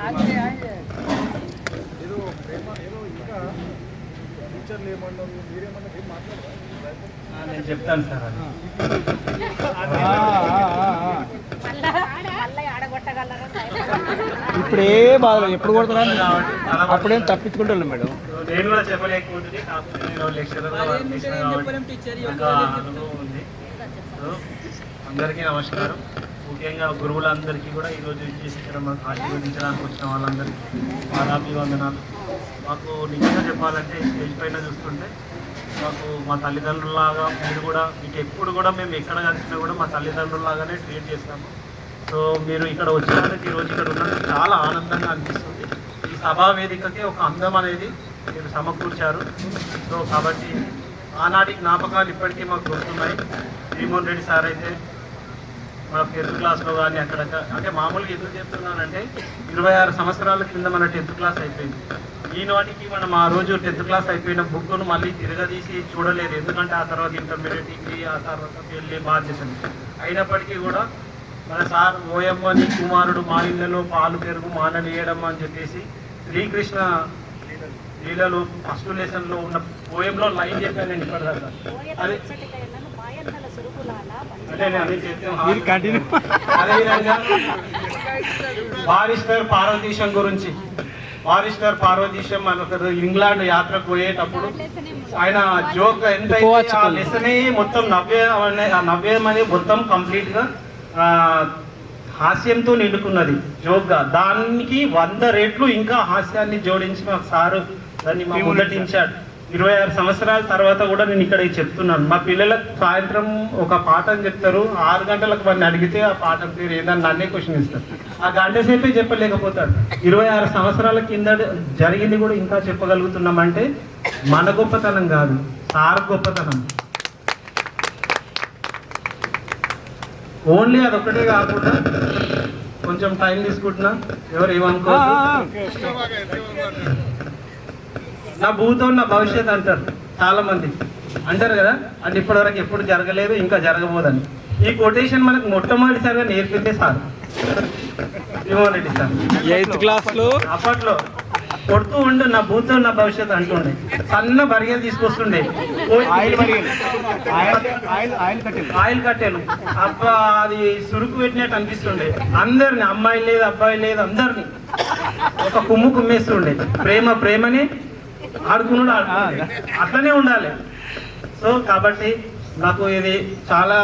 ఏదో ఏదో ఇంకా టీచర్లు ఏమన్నారు మీరేమన్నా ఏం మాట్లాడరా? నేను చెప్తాను సార్ ఇప్పుడే బాధలు ఎప్పుడు కొడుతున్నారు అప్పుడేం తప్పించుకుంటాను మేడం. నేను కూడా చెప్పలేకపోతుంది, కాకపోతే నేను లెక్చరర్గా అనుభవం ఉంది. అందరికీ నమస్కారం. ముఖ్యంగా గురువులందరికీ కూడా ఈరోజు చేసి ఇక్కడ మాకు ఆశీర్వదించడానికి వచ్చిన వాళ్ళందరికీ పాదాభివందనాలు. మాకు నిజంగా చెప్పాలంటే స్టేజ్ పైన చూస్తుంటే మాకు మా తల్లిదండ్రులలాగా మీరు కూడా మీకు ఎప్పుడు కూడా మేము ఎక్కడ కలిసినా కూడా మా తల్లిదండ్రులలాగానే ట్రీట్ చేస్తాము. సో మీరు ఇక్కడ వచ్చినందుకు ఈరోజు ఇక్కడ ఉన్నందుకు చాలా ఆనందంగా అనిపిస్తుంది. ఈ సభా వేదికకి ఒక అందం అనేది మీరు సమకూర్చారు. సో కాబట్టి ఆనాటి జ్ఞాపకాలు ఇప్పటికీ మాకు గుర్తున్నాయి. శ్రీమోహన్ రెడ్డి సార్ అయితే మన 10th క్లాస్లో కానీ అక్కడ అంటే మామూలుగా ఎందుకు చెప్తున్నానంటే 26 సంవత్సరాల కింద మన 10th క్లాస్ అయిపోయింది. ఈనాటికి మనం ఆ రోజు 10th క్లాస్ అయిపోయిన బుక్ను మళ్ళీ తిరగదీసి చూడలేదు, ఎందుకంటే ఆ తర్వాత ఇంటర్మీడియట్ డిగ్రీ ఆ తర్వాత వెళ్ళే బాధ్యతలు. అయినప్పటికీ కూడా మన సార్ ఓయమ్మని కుమారుడు మా ఇళ్ళలో పాలు పెరుగు మాననీయడం అని చెప్పేసి శ్రీకృష్ణ లీలలో ఫస్ట్ లెసన్లో ఉన్న పోయంలో లైన్ చెప్పాను నేను ఇప్పటిదాకా. అదే అంటే నేను అదే చెప్తాను. అదేవిధంగా బారిస్టర్ పార్వతీశం గురించి, బారిస్టర్ పార్వతీశం మనకు ఇంగ్లాండ్ యాత్రకు పోయేటప్పుడు ఆయన జోక్ ఎంత ఆ లెసన్ మొత్తం నవ్యం అనేది మొత్తం కంప్లీట్గా హాస్యంతో నిండుకున్నది జోక్గా. దానికి 100 రెట్లు ఇంకా హాస్యాన్ని జోడించి మాకు సారు దాన్ని మా ముద్దటించాడు. 26 సంవత్సరాల తర్వాత కూడా నేను ఇక్కడ చెప్తున్నాను. మా పిల్లలకు సాయంత్రం ఒక పాఠం చెప్తారు, 6 గంటలకు వాడిని అడిగితే ఆ పాఠం పేరు ఏదన్నా నన్నే క్వశ్చన్ ఇస్తారు. ఆ గంట సేపే చెప్పలేకపోతాడు. 26 సంవత్సరాల కింద జరిగింది కూడా ఇంకా చెప్పగలుగుతున్నామంటే మన గొప్పతనం కాదు, సార్ గొప్పతనం. ఓన్లీ అదొక్కటే కాకుండా కొంచెం టైం తీసుకుంటున్నా, ఎవరు ఏమనుకో. నా భూతం నా భవిష్యత్ అంటారు చాలా మంది అంటారు కదా, అంటే ఇప్పటివరకు ఎప్పుడు జరగలేదు ఇంకా జరగబోదని. ఈ కొటేషన్ మనకు మొట్టమొదటిసారిగా నేర్పితే sir Srimohan Reddy sir 8th క్లాస్లో అప్పట్లో కొడుతూ ఉండు నా భూతం నా భవిష్యత్ అంటుండే. సన్న బరిగలు తీసుకొస్తుండే, ఆయిల్ కట్టెలు అబ్బా అది సురుకు పెట్టినట్టు అనిపిస్తుండే. అందరిని అమ్మాయి లేదు అబ్బాయి లేదు అందరినీ ఒక కుమ్మేస్తుండే. ప్రేమ ప్రేమని ఆడుకున్నాడు, అట్లనే ఉండాలి. సో కాబట్టి నాకు ఇది చాలా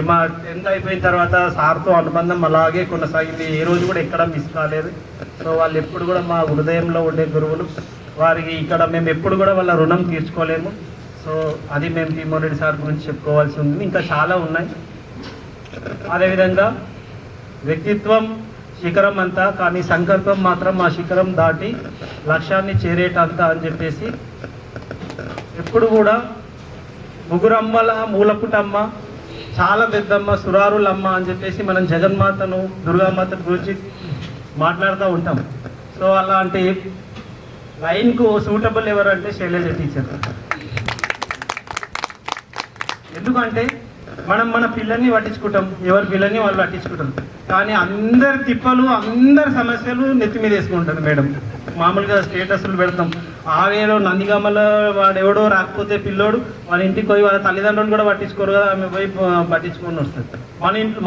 మా 10th అయిపోయిన తర్వాత సార్తో అనుబంధం అలాగే కొనసాగింది. ఏ రోజు కూడా ఎక్కడ మిస్ కాలేదు. సో వాళ్ళు ఎప్పుడు కూడా మా హృదయంలో ఉండే గురువులు. వారికి ఇక్కడ మేము ఎప్పుడు కూడా వాళ్ళ రుణం తీర్చుకోలేము. సో అది మేము శ్రీమోహన్ రెడ్డి సార్ గురించి చెప్పుకోవాల్సి ఉంది. ఇంకా చాలా ఉన్నాయి. అదేవిధంగా వ్యక్తిత్వం శిఖరం అంతా, కానీ సంకల్పం మాత్రం మా శిఖరం దాటి లక్ష్యాన్ని చేరేటంతా అని చెప్పేసి ఎప్పుడు కూడా ముగ్గురమ్మల మూలపుటమ్మ చాలా పెద్దమ్మ సురారులమ్మ అని చెప్పేసి మనం జగన్మాతను దుర్గామాత గురించి మాట్లాడుతూ ఉంటాం. సో అలాంటి లైన్కు సూటబుల్ ఎవరంటే శైలజ టీచర్. ఎందుకంటే మనం మన పిల్లల్ని పట్టించుకుంటాం, ఎవరి పిల్లల్ని వాళ్ళు పట్టించుకుంటాం, కానీ అందరి తిప్పలు అందరి సమస్యలు నెత్తి మీద వేసుకుంటారు మేడం. మామూలుగా స్టేటస్లు పెడతాం, ఆవేలో నందిగామలో వాడు ఎవడో రాకపోతే పిల్లోడు వాళ్ళ ఇంటికి పోయి వాళ్ళ తల్లిదండ్రులు కూడా పట్టించుకోరు కదా, ఆమె పోయి పట్టించుకొని వస్తుంది.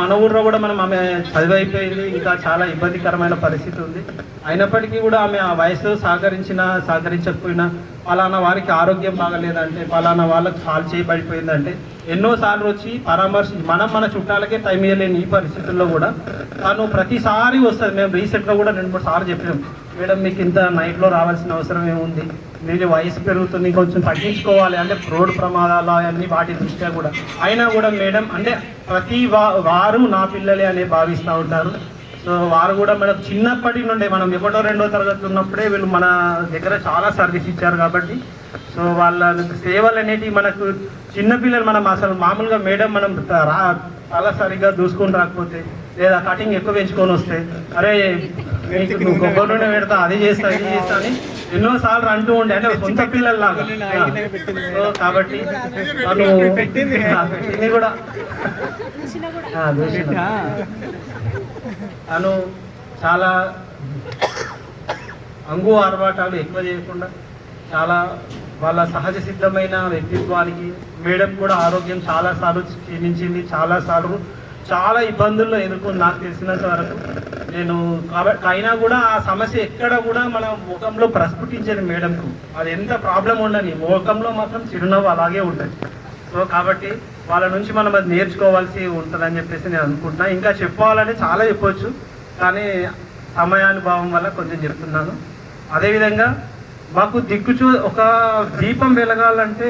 మన ఊళ్ళో కూడా మనం ఆమె చదువు అయిపోయింది, ఇంకా చాలా ఇబ్బందికరమైన పరిస్థితి ఉంది. అయినప్పటికీ కూడా ఆమె ఆ వయసు సహకరించకపోయినా పలానా వారికి ఆరోగ్యం బాగలేదంటే, పలానా వాళ్ళకి కాల్ చేయబడిపోయిందంటే ఎన్నోసార్లు వచ్చి పరామర్శించి మన చుట్టాలకే టైం ఇవ్వలేని ఈ పరిస్థితుల్లో కూడా తను ప్రతిసారి వస్తుంది. మేము రీసెంట్గా కూడా 2-3 సార్లు చెప్పినాం, మేడం మీకు ఇంత నైట్లో రావాల్సిన అవసరం ఏముంది, మీరు వయసు పెరుగుతుంది కొంచెం తగ్గించుకోవాలి అంటే రోడ్డు ప్రమాదాలు అవన్నీ వాటి దృష్ట్యా కూడా. అయినా కూడా మేడం అంటే ప్రతి వారు నా పిల్లలే అనే భావిస్తూ ఉంటారు. సో వారు కూడా మనకు చిన్నప్పటి నుండే మనం 1వ-2వ తరగతి ఉన్నప్పుడే వీళ్ళు మన దగ్గర చాలా సర్వీస్ ఇచ్చారు కాబట్టి సో వాళ్ళ సేవలు అనేటివి మనకు చిన్నపిల్లలు మనం అసలు మామూలుగా మేడం మనం చాలా సరిగ్గా దూసుకొని రాకపోతే లేదా కటింగ్ ఎక్కువ పెంచుకొని వస్తే అరే నువ్వు కొబ్బరి నూనె పెడతా అది చేస్తా ఇది చేస్తా అని ఎన్నోసార్లు అంటూ ఉండే, అంటే సొంత పిల్లల్లాగా. సో కాబట్టి తను పెట్టింది కూడా తను చాలా అంగు ఆర్భాటాలు ఎక్కువ చేయకుండా చాలా వాళ్ళ సహజ సిద్ధమైన వ్యక్తిత్వానికి మేడం కూడా ఆరోగ్యం చాలాసార్లు క్షీణించింది, చాలా ఇబ్బందుల్లో ఎదుర్కొని నాకు తెలిసినంత వరకు నేను కాబట్టి అయినా కూడా ఆ సమస్య ఎక్కడ కూడా మన ముఖంలో ప్రస్ఫుటించేది మేడంకు. అది ఎంత ప్రాబ్లం ఉండని ముఖంలో మాత్రం చిరునవ్వు అలాగే ఉంటుంది. సో కాబట్టి వాళ్ళ నుంచి మనం అది నేర్చుకోవాల్సి ఉంటుందని చెప్పేసి నేను అనుకుంటున్నా. ఇంకా చెప్పుకోవాలంటే చాలా చెప్పవచ్చు, కానీ సమయానుభావం వల్ల కొంచెం చెప్తున్నాను. అదేవిధంగా మాకు ఒక దీపం వెలగాలంటే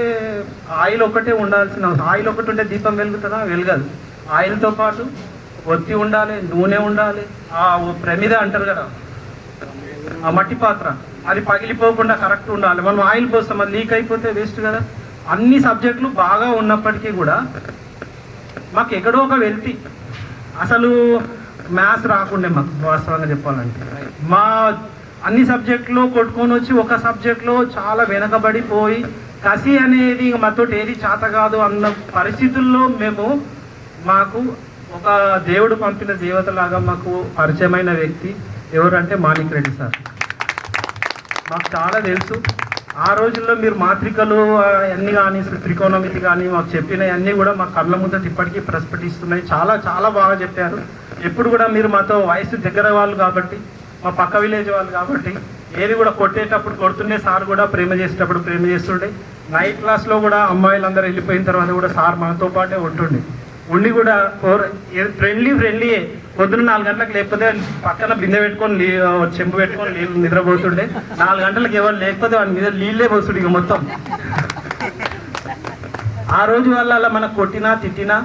ఆయిల్ ఒకటే ఉండాల్సిన ఆయిల్ ఒకటి ఉంటే దీపం వెలుగుతుందా? వెలగదు. ఆయిల్తో పాటు ఒత్తి ఉండాలి, నూనె ఉండాలి, ఆ ప్రమిద అంటారు కదా, ఆ మట్టి పాత్ర అది పగిలిపోకుండా కరెక్ట్ ఉండాలి. మనం ఆయిల్ పోస్తాం, అది లీక్ అయిపోతే వేస్ట్ కదా. అన్ని సబ్జెక్టులు బాగా ఉన్నప్పటికీ కూడా మాకు ఎక్కడో ఒక వెళ్తి అసలు మ్యాథ్స్ రాకుండే మాకు వాస్తవంగా చెప్పాలంటే. మా అన్ని సబ్జెక్టులో కొట్టుకొని వచ్చి ఒక సబ్జెక్టులో చాలా వెనకబడిపోయి కసి అనేది మాతో ఏది చేత కాదు అన్న పరిస్థితుల్లో మాకు ఒక దేవుడు పంపిన దేవతలాగా మాకు పరిచయమైన వ్యక్తి ఎవరంటే మాణిక్ రెడ్డి సార్. మాకు చాలా తెలుసు. ఆ రోజుల్లో మీరు మాత్రికలు అన్నీ కానీ త్రికోణమితి కానీ మాకు చెప్పినవన్నీ కూడా మా కళ్ళ ముందట ఇప్పటికీ ప్రస్ఫుటిస్తున్నాయి. చాలా బాగా చెప్పారు. ఎప్పుడు కూడా మీరు మాతో వయసు దగ్గర వాళ్ళు కాబట్టి, మా పక్క విలేజ్ వాళ్ళు కాబట్టి ఏది కూడా కొట్టేటప్పుడు కొడుతుండే, సార్ కూడా ప్రేమ చేసేటప్పుడు ప్రేమ చేస్తుండే. నైట్ క్లాస్లో కూడా అమ్మాయిలందరూ వెళ్ళిపోయిన తర్వాత కూడా సార్ మనతో పాటే ఉండి కూడా ఫ్రెండ్లీయే. పొద్దున్న 4 గంటలకు లేకపోతే పక్కన బిందె పెట్టుకొని చెంబు పెట్టుకొని నీళ్ళు నిద్రపోతుండే. 4 గంటలకు ఎవరు లేకపోతే వాడి మీద నీళ్ళే పోతుండే ఇక మొత్తం. ఆ రోజు వల్ల అలా మనకు కొట్టినా తిట్టినా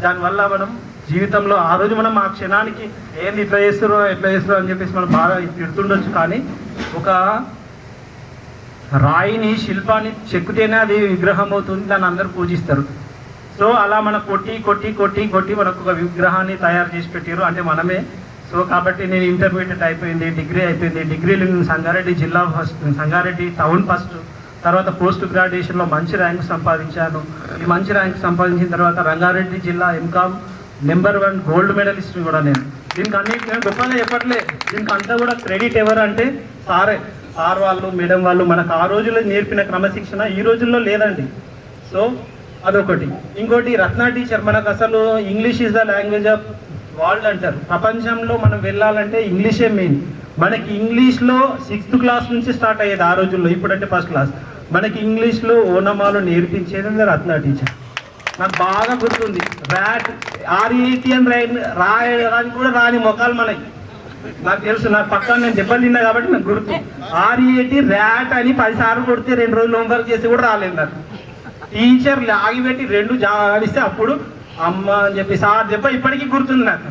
దానివల్ల మనం జీవితంలో ఆ రోజు మనం ఆ క్షణానికి ఏంది ఎట్లా చేస్తారో అని చెప్పేసి మనం బాగా తిడుతుండొచ్చు. కానీ ఒక రాయిని శిల్పాన్ని చెక్కుతేనే అది విగ్రహం అవుతుంది, దాన్ని అందరూ పూజిస్తారు. సో అలా మనం కొట్టి మనకు ఒక విగ్రహాన్ని తయారు చేసి పెట్టారు అంటే మనమే. సో కాబట్టి నేను ఇంటర్మీడియట్ అయిపోయింది, డిగ్రీ అయిపోయింది. డిగ్రీలో నేను సంగారెడ్డి జిల్లా ఫస్ట్, సంగారెడ్డి టౌన్ ఫస్ట్, తర్వాత పోస్ట్ గ్రాడ్యుయేషన్లో మంచి ర్యాంక్ సంపాదించాను. ఈ మంచి ర్యాంక్ సంపాదించిన తర్వాత రంగారెడ్డి జిల్లా ఎంకామ్ #1 గోల్డ్ మెడలిస్ట్ కూడా నేను. దీనికి అన్నిటి గొప్పగా చెప్పట్లే, దీనికి అంతా కూడా క్రెడిట్ ఎవరంటే సార్ వాళ్ళు, మేడం వాళ్ళు మనకు ఆ రోజుల్లో నేర్పిన క్రమశిక్షణ ఈ రోజుల్లో లేదండి. సో అదొకటి. ఇంకోటి రత్న టీచర్ మనకు అసలు English is the language of world అంటారు. ప్రపంచంలో మనం వెళ్ళాలంటే ఇంగ్లీషే మెయిన్. మనకి ఇంగ్లీష్లో 6th క్లాస్ నుంచి స్టార్ట్ అయ్యేది ఆ రోజుల్లో, ఇప్పుడంటే 1st క్లాస్. మనకి ఇంగ్లీష్లో ఓనమాలు నేర్పించేది రత్న టీచర్. నాకు బాగా గుర్తుంది. ర్యాట్ RET అని రాయడానికి కూడా రాని మొఖాలు మనకి. నాకు తెలుసు, నాకు పక్కన నేను దెబ్బలు తిన్నా కాబట్టి నాకు గుర్తు. RET ర్యాట్ అని 10 సార్లు కొడితే 2 రోజులు హోంవర్క్ చేసి కూడా రాలేదు నాకు. టీచర్ లాగిపెట్టి 2 జాడిస్తే అప్పుడు అమ్మ అని చెప్పి సార్ దెబ్బ ఇప్పటికీ గుర్తుంది నాకు.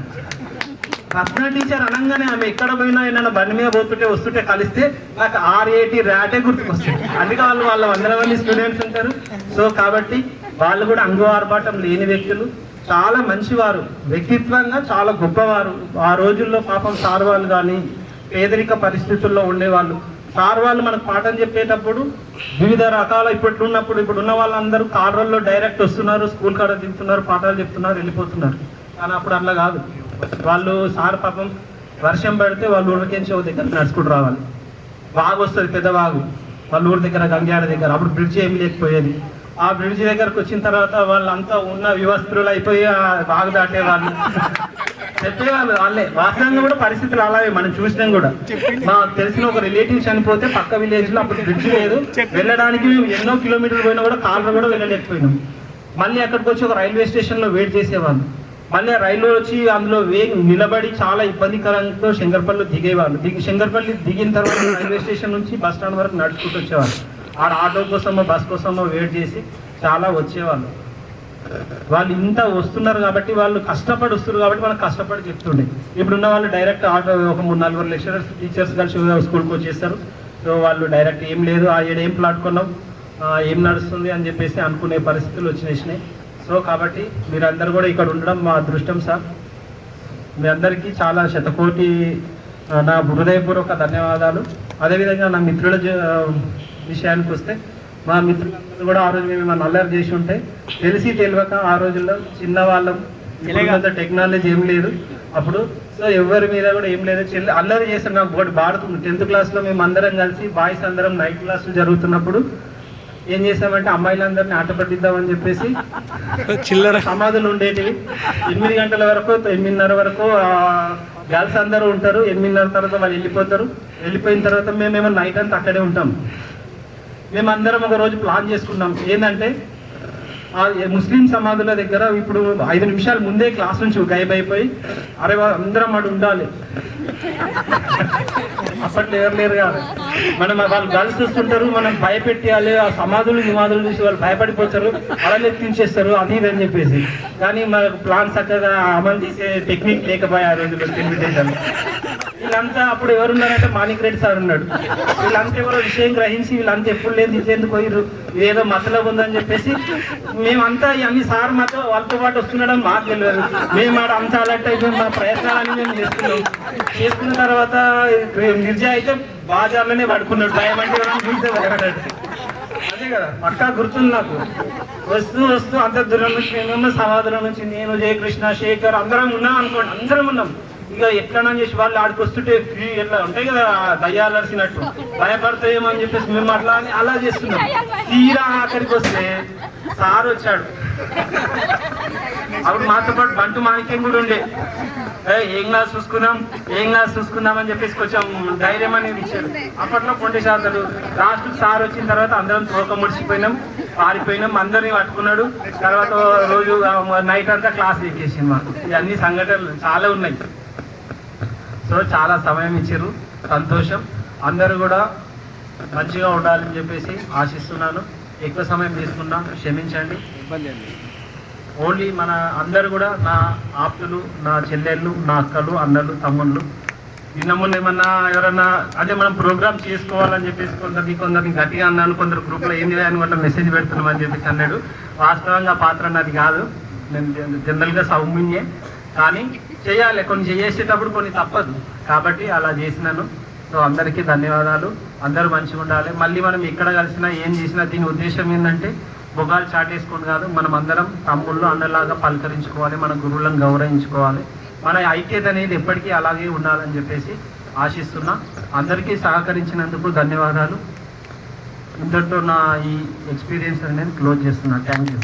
రత్న టీచర్ అనగానే ఆమె ఎక్కడ పోయినా ఏమైనా బండి మీద వస్తుంటే కలిస్తే నాకు RET ర్యాటే గుర్తుకొస్తుంది. అందుకే వాళ్ళ 100 మంది స్టూడెంట్స్ ఉంటారు. సో కాబట్టి వాళ్ళు కూడా అంగు ఆర్భాటం లేని వ్యక్తులు, చాలా మంచివారు, వ్యక్తిత్వంగా చాలా గొప్పవారు. ఆ రోజుల్లో పాపం సార్ వాళ్ళు కానీ పేదరిక పరిస్థితుల్లో ఉండేవాళ్ళు. సార్ వాళ్ళు మనకు పాఠం చెప్పేటప్పుడు వివిధ రకాల ఇప్పుడున్న వాళ్ళందరూ కార్లలో డైరెక్ట్ వస్తున్నారు, స్కూల్ కాడ దిగుతున్నారు, పాఠాలు చెప్తున్నారు, వెళ్ళిపోతున్నారు. కానీ అప్పుడు అట్లా కాదు. వాళ్ళు సార్ పాపం వర్షం పడితే వాళ్ళ ఊరికించి ఒక దగ్గర నడుచుకుంటూ రావాలి. వాగు వస్తుంది, పెద్ద వాగు, వాళ్ళ ఊరి దగ్గర గంగాడ దగ్గర. అప్పుడు బ్రిడ్జ్ ఏమి లేకపోయేది. ఆ బ్రిడ్జ్ దగ్గరకు వచ్చిన తర్వాత వాళ్ళంతా ఉన్న వివస్త్రులు అయిపోయి ఆ వాగు దాటేవాళ్ళు, చెప్పేవాళ్ళు వాళ్ళే. వాస్తవంగా కూడా పరిస్థితులు అలాగే మనం చూసినాం కూడా. మాకు తెలిసిన ఒక రిలేటివ్ చనిపోతే పక్క విలేజ్ లో అప్పుడు బ్రిడ్జ్ లేదు, వెళ్ళడానికి మేము ఎన్నో కిలోమీటర్లు పోయినా కూడా కార్లో కూడా వెళ్ళలేకపోయినాం. మళ్ళీ అక్కడికి వచ్చి ఒక రైల్వే స్టేషన్లో వెయిట్ చేసేవాళ్ళు. మళ్ళీ రైల్లో వచ్చి అందులో నిలబడి చాలా ఇబ్బందికరంతో శంకర్పల్లి దిగేవాళ్ళు. శంకర్పల్లి దిగిన తర్వాత రైల్వే స్టేషన్ నుంచి బస్ స్టాండ్ వరకు నడుచుకుంటూ వచ్చేవాళ్ళు. ఆడ ఆటో కోసమో బస్ కోసమో వెయిట్ చేసి చాలా వచ్చేవాళ్ళు. వాళ్ళు ఇంత వస్తున్నారు కాబట్టి, వాళ్ళు కష్టపడి వస్తున్నారు కాబట్టి మనకు కష్టపడి చెప్తుండే. ఇప్పుడున్న వాళ్ళు డైరెక్ట్ ఆటో ఒక 3-4 లెక్చరర్స్ టీచర్స్ కలిసి స్కూల్కి వచ్చేస్తారు. సో వాళ్ళు డైరెక్ట్ ఏం లేదు, ఏం ప్లాట్ కొన్నాం, ఏం నడుస్తుంది అని చెప్పేసి అనుకునే పరిస్థితులు వచ్చినాయి. సో కాబట్టి మీరందరూ కూడా ఇక్కడ ఉండడం మా అదృష్టం సార్. మీ అందరికీ చాలా శతకోటి నా హృదయపూర్వక ధన్యవాదాలు. అదేవిధంగా నా మిత్రుల విషయానికి వస్తే, మా మిత్రులందరూ కూడా ఆ రోజు మేము అల్లరి చేసి ఉంటే తెలిసి తెలియక ఆ రోజుల్లో చిన్నవాళ్ళం, ఇప్పుడంత టెక్నాలజీ ఏం లేదు. అప్పుడు సో ఎవరి మీద కూడా ఏం లేదు, అల్లరి చేస్తాను. నాకు ఒకటి బాడుతుంది. 10th క్లాస్లో మేము అందరం కలిసి బాయ్స్ అందరం నైట్ క్లాసులు జరుగుతున్నప్పుడు ఏం చేసామంటే అమ్మాయిలందరినీ ఆట పట్టిద్దామని చెప్పేసి చిల్లర సమాధులు ఉండేటివి. 8 గంటల వరకు 8:30 వరకు గర్ల్స్ అందరూ ఉంటారు. 8:30 తర్వాత వాళ్ళు వెళ్ళిపోతారు. వెళ్ళిపోయిన తర్వాత మేమేమో నైట్ అంతా అక్కడే ఉంటాం. మేమందరం ఒక రోజు ప్లాన్ చేసుకున్నాం. ఏంటంటే ముస్లిం సమాధుల దగ్గర ఇప్పుడు 5 నిమిషాల ముందే క్లాస్ నుంచి గైబ్ అయిపోయి అరే అందరం అటు ఉండాలి. అప్పట్లో ఎవరు లేరు కాదు. మనం వాళ్ళు గర్ల్స్ చూస్తుంటారు, మనం భయపెట్టాలి. ఆ సమాధులు చూసి వాళ్ళు భయపడిపోతారు, అలానే తీసేస్తారు అది ఇది అని చెప్పేసి. కానీ మనకు ప్లాన్ చక్కగా అమలు చేసే టెక్నిక్ లేకపోయా ఆ రోజుల్లో ఇన్విటేషన్. వీళ్ళంతా అప్పుడు ఎవరున్నారంటే మాణిక్ రెడ్డి సార్ ఉన్నాడు. వీళ్ళంతా ఎవరో విషయం గ్రహించి వీళ్ళంతా ఎప్పుడు లేదు ఇదేందుకు పోయిర్రు, ఇదేదో మతలబు ఉందని చెప్పేసి మేమంతా ఇవన్నీ సార్ మాతో వాళ్ళతో పాటు వస్తున్నాడని మాకు తెలియదు. మేము ఆడ అంతా అలర్ట్ అయిపోయి మా ప్రయత్నాలన్నీ మేము చేసుకున్న తర్వాత నిర్జా అయితే బాజార్లోనే పడుకున్నాడు. భయం అంటే చూస్తే భయపడ్డాడు. అదే కదా పక్కా గుర్తుంది నాకు. వస్తూ అంత దూరం నుంచి మేమేమో సమాధుల నుంచి నేను జయకృష్ణ శేఖర్ అందరం ఉన్నాం అనుకోండి. అందరం ఉన్నాం. ఇక ఎట్లనని చేసి వాళ్ళు ఆడికి వస్తుంటే ఎట్లా ఉంటాయి కదా దయ్యాలు అరిసినట్టు భయపడతాయేమో అని చెప్పేసి మేము అలా చేస్తున్నాం. తీరా అక్కడికి వస్తే సార్ వచ్చాడు. అప్పుడు మాతో పాటు బంటు మాణిక్యం కూడా ఉండే. ఏం క్లాస్ చూసుకుందాం అని చెప్పేసి కొంచెం ధైర్యం అనేది ఇచ్చారు. అప్పట్లో కొండ శాతాలు లాస్ట్ సార్ వచ్చిన తర్వాత అందరం తోక ముడిచిపోయినాం, పారిపోయినాం. అందరినీ పట్టుకున్నాడు. తర్వాత రోజు నైట్ అంతా క్లాస్ ఎక్కేసింది మాకు. ఇవన్నీ సంఘటనలు చాలా ఉన్నాయి. సో చాలా సమయం ఇచ్చారు, సంతోషం. అందరూ కూడా మంచిగా ఉండాలని చెప్పేసి ఆశిస్తున్నాను. ఎక్కువ సమయం తీసుకున్నా క్షమించండి. ఓన్లీ మన అందరూ కూడా నా ఆప్తులు, నా చెల్లెళ్ళు, నా అక్కలు, అన్నలు, తమ్ముళ్ళు. నిన్న మొన్న ఏమన్నా ఎవరన్నా అంటే మనం ప్రోగ్రామ్ చేసుకోవాలని చెప్పేసి కొందరికి గట్టిగా అన్నాను. కొందరు గ్రూప్లో ఏంది అని వాళ్ళ మెసేజ్ పెడుతున్నాం అని చెప్పేసి అన్నాడు. వాస్తవంగా పాత్ర నాది కాదు, నేను జనరల్గా సౌమ్యే. కానీ చేయాలి, కొన్ని చేసేటప్పుడు కొన్ని తప్పదు కాబట్టి అలా చేసినాను. సో అందరికీ ధన్యవాదాలు. అందరూ మంచిగా ఉండాలి. మళ్ళీ మనం ఎక్కడ కలిసినా ఏం చేసినా దీని ఉద్దేశం ఏంటంటే బొగాలు చాటేసుకొని కాదు, మనం అందరం తమ్ముళ్ళు అన్నలాగా పలకరించుకోవాలి, మన గురువులను గౌరవించుకోవాలి. మన ఐక్యత అనేది ఎప్పటికీ అలాగే ఉండాలని చెప్పేసి ఆశిస్తున్నా. అందరికీ సహకరించినందుకు ధన్యవాదాలు. ఇంతటితో నా ఈ ఎక్స్పీరియన్స్ అనేది క్లోజ్ చేస్తున్నా. Thank you.